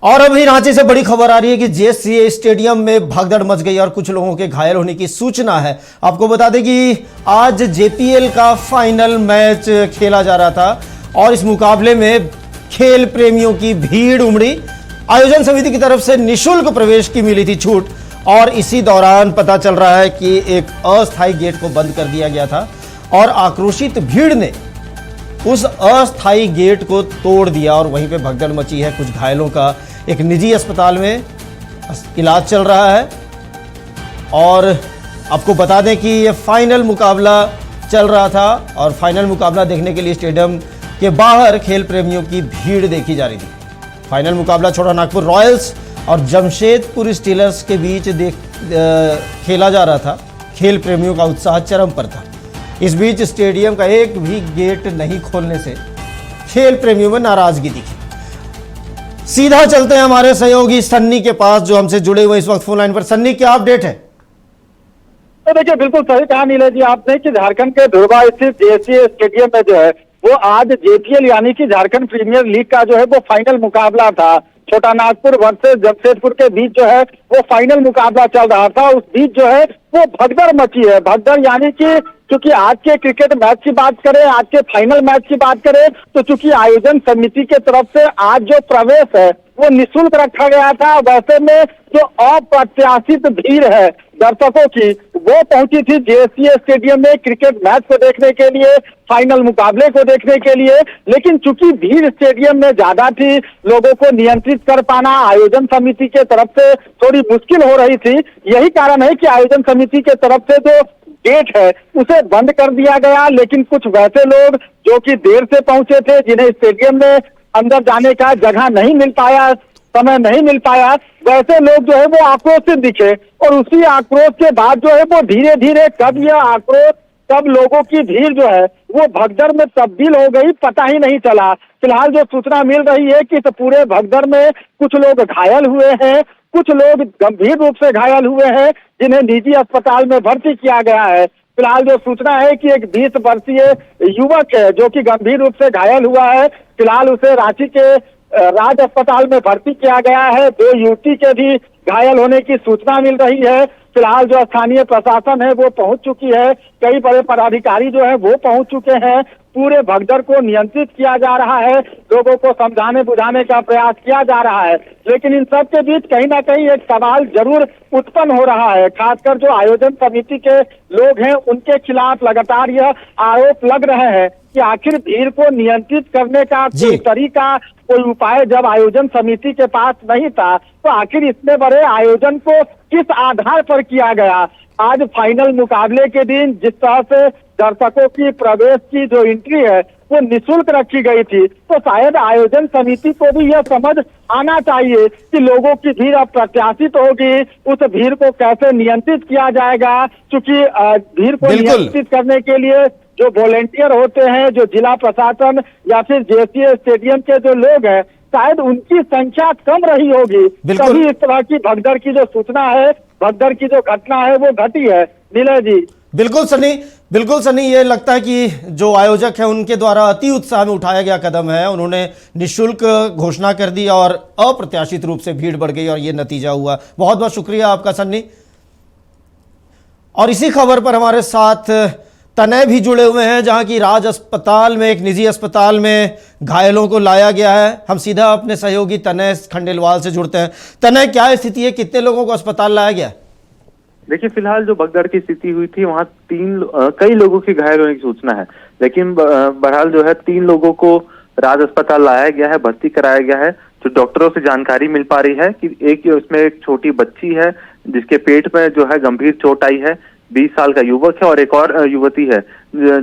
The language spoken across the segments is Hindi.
और अभी रांची से बड़ी खबर आ रही है कि जेएससीए स्टेडियम में भगदड़ मच गई और कुछ लोगों के घायल होने की सूचना है। आपको बता दें कि आज जेपीएल का फाइनल मैच खेला जा रहा था और इस मुकाबले में खेल प्रेमियों की भीड़ उमड़ी। आयोजन समिति की तरफ से निःशुल्क प्रवेश की मिली थी छूट और इसी दौरान पता चल रहा है कि एक अस्थायी गेट को बंद कर दिया गया था और आक्रोशित भीड़ ने उस अस्थायी गेट को तोड़ दिया और वहीं पे भगदड़ मची है। कुछ घायलों का एक निजी अस्पताल में इलाज चल रहा है और आपको बता दें कि ये फाइनल मुकाबला चल रहा था और फाइनल मुकाबला देखने के लिए स्टेडियम के बाहर खेल प्रेमियों की भीड़ देखी जा रही थी। फाइनल मुकाबला छोटा नागपुर रॉयल्स और जमशेदपुर स्टीलर्स के बीच खेला जा रहा था। खेल प्रेमियों का उत्साह चरम पर था। इस बीच स्टेडियम का एक भी गेट नहीं खोलने से खेल प्रेमियों में नाराजगी दिखी। सीधा चलते हैं हमारे सहयोगी सन्नी के पास जो हमसे जुड़े हुए इस वक्त फोन लाइन पर। सन्नी, क्या अपडेट है? तो देखिए, बिल्कुल सही कहा नीरज जी आपने कि झारखंड के धुरवा स्थित जेएससीए स्टेडियम में जो है वो आज जेपीएल यानी कि झारखंड प्रीमियर लीग का जो है वो फाइनल मुकाबला था। छोटा नागपुर वर्सेस जमशेदपुर के बीच जो है वो फाइनल मुकाबला चल रहा था। उस बीच जो है वो भगदड़ मची है। भगदड़ यानी कि चूंकि आज के क्रिकेट मैच की बात करें, आज के फाइनल मैच की बात करें तो चूंकि आयोजन समिति के तरफ से आज जो प्रवेश है वो निःशुल्क रखा गया था, वैसे में जो अप्रत्याशित भीड़ है दर्शकों की वो पहुंची थी जेएससीए स्टेडियम में क्रिकेट मैच को देखने के लिए, फाइनल मुकाबले को देखने के लिए। लेकिन चूंकि भीड़ स्टेडियम में ज्यादा थी, लोगों को नियंत्रित कर पाना आयोजन समिति के तरफ से थोड़ी मुश्किल हो रही थी। यही कारण है कि आयोजन समिति के तरफ से जो गेट है उसे बंद कर दिया गया। लेकिन कुछ वैसे लोग जो कि देर से पहुंचे थे, जिन्हें स्टेडियम में अंदर जाने का जगह नहीं मिल पाया, समय नहीं मिल पाया, वैसे लोग जो है वो आक्रोशित दिखे। और उसी आक्रोश के बाद जो है वो धीरे धीरे कब यह आक्रोश, कब लोगों की भीड़ जो है वो भगदड़ में तब्दील हो गई, पता ही नहीं चला। फिलहाल जो सूचना मिल रही है कि इस पूरे भगदड़ में कुछ लोग घायल हुए हैं, कुछ लोग गंभीर रूप से घायल हुए हैं, जिन्हें निजी अस्पताल में भर्ती किया गया है। फिलहाल जो सूचना है कि एक 20 वर्षीय युवक है जो कि गंभीर रूप से घायल हुआ है। फिलहाल उसे रांची के राज अस्पताल में भर्ती किया गया है। 2 युवती के भी घायल होने की सूचना मिल रही है। फिलहाल जो स्थानीय प्रशासन है वो पहुंच चुकी है, कई बड़े पदाधिकारी जो है वो पहुंच चुके हैं। पूरे भगदड़ को नियंत्रित किया जा रहा है, लोगों को समझाने बुझाने का प्रयास किया जा रहा है। लेकिन इन सब के बीच कहीं ना कहीं एक सवाल जरूर उत्पन्न हो रहा है। खासकर जो आयोजन समिति के लोग हैं उनके खिलाफ लगातार यह आरोप लग रहे हैं कि आखिर भीड़ को नियंत्रित करने का कोई तरीका, कोई उपाय जब आयोजन समिति के पास नहीं था तो आखिर इतने बड़े आयोजन को किस आधार पर किया गया। आज फाइनल मुकाबले के दिन जिस तरह से दर्शकों की प्रवेश की जो एंट्री है वो निःशुल्क रखी गई थी, तो शायद आयोजन समिति को भी यह समझ आना चाहिए कि लोगों की भीड़ अब प्रत्याशित होगी, उस भीड़ को कैसे नियंत्रित किया जाएगा। क्योंकि भीड़ को नियंत्रित करने के लिए जो वॉलेंटियर होते हैं, जो जिला प्रशासन या फिर जेएससीए स्टेडियम के जो लोग हैं, शायद उनकी संख्या कम रही होगी, तभी इस तरह की भगदड़ की जो सूचना है, भगदड़ की जो घटना है वो घटी है। नीलय जी, बिल्कुल सनी, ये लगता है कि जो आयोजक है उनके द्वारा अति उत्साह में उठाया गया कदम है। उन्होंने निःशुल्क घोषणा कर दी और अप्रत्याशित रूप से भीड़ बढ़ गई और ये नतीजा हुआ। बहुत बहुत शुक्रिया आपका सन्नी। और इसी खबर पर हमारे साथ तनय भी जुड़े हुए हैं, जहां की राज अस्पताल में, एक निजी अस्पताल में घायलों को लाया गया है। हम सीधा अपने सहयोगी तनय खंडेलवाल से जुड़ते हैं। तनय, क्या स्थिति है, कितने लोगों को अस्पताल लाया गया? देखिए, फिलहाल जो भगदड़ की स्थिति हुई थी वहाँ कई लोगों की घायल होने की सूचना है, लेकिन बहरहाल जो है 3 लोगों को राज अस्पताल लाया गया है, भर्ती कराया गया है। जो डॉक्टरों से जानकारी मिल पा रही है कि उसमें एक छोटी बच्ची है जिसके पेट में जो है गंभीर चोट आई है, 20 साल का युवक है और एक और युवती है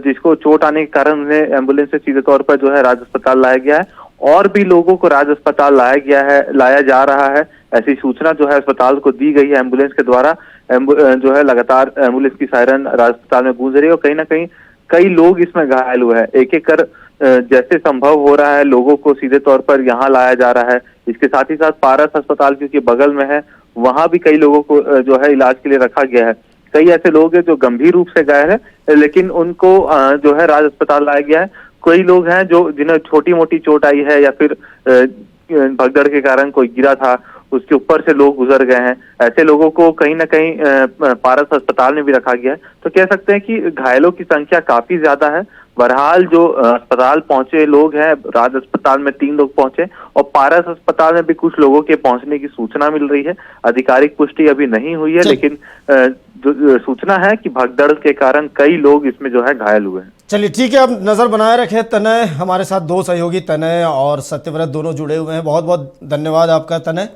जिसको चोट आने के कारण उन्हें एम्बुलेंस से सीधे तौर पर जो है राज अस्पताल लाया गया है। और भी लोगों को राज अस्पताल लाया जा रहा है, ऐसी सूचना जो है अस्पताल को दी गई है एम्बुलेंस के द्वारा। जो है लगातार एम्बुलेंस की सायरन राज अस्पताल में गूंज रही है और कहीं ना कहीं कई लोग इसमें घायल हुए हैं। एक एक कर जैसे संभव हो रहा है लोगों को सीधे तौर पर यहाँ लाया जा रहा है। इसके साथ ही साथ पारस अस्पताल क्योंकि बगल में है, वहां भी कई लोगों को जो है इलाज के लिए रखा गया है। कई ऐसे लोग हैं जो गंभीर रूप से घायल है, लेकिन उनको जो है राज अस्पताल लाया गया है। कई लोग हैं जो जिन्हें छोटी मोटी चोट आई है या फिर भगदड़ के कारण कोई गिरा था, उसके ऊपर से लोग गुजर गए हैं। ऐसे लोगों को कहीं ना कहीं पारस अस्पताल में भी रखा गया है। तो कह सकते हैं कि घायलों की संख्या काफी ज्यादा है। बहरहाल जो अस्पताल पहुंचे लोग हैं, राज अस्पताल में 3 लोग पहुंचे और पारस अस्पताल में भी कुछ लोगों के पहुंचने की सूचना मिल रही है। आधिकारिक पुष्टि अभी नहीं हुई है, लेकिन जो सूचना है कि भगदड़ के कारण कई लोग इसमें जो है घायल हुए हैं। चलिए ठीक है, आप नजर बनाए रखें। तनय हमारे साथ 2 सहयोगी तनय और सत्यव्रत दोनों जुड़े हुए हैं। बहुत बहुत धन्यवाद आपका तनय।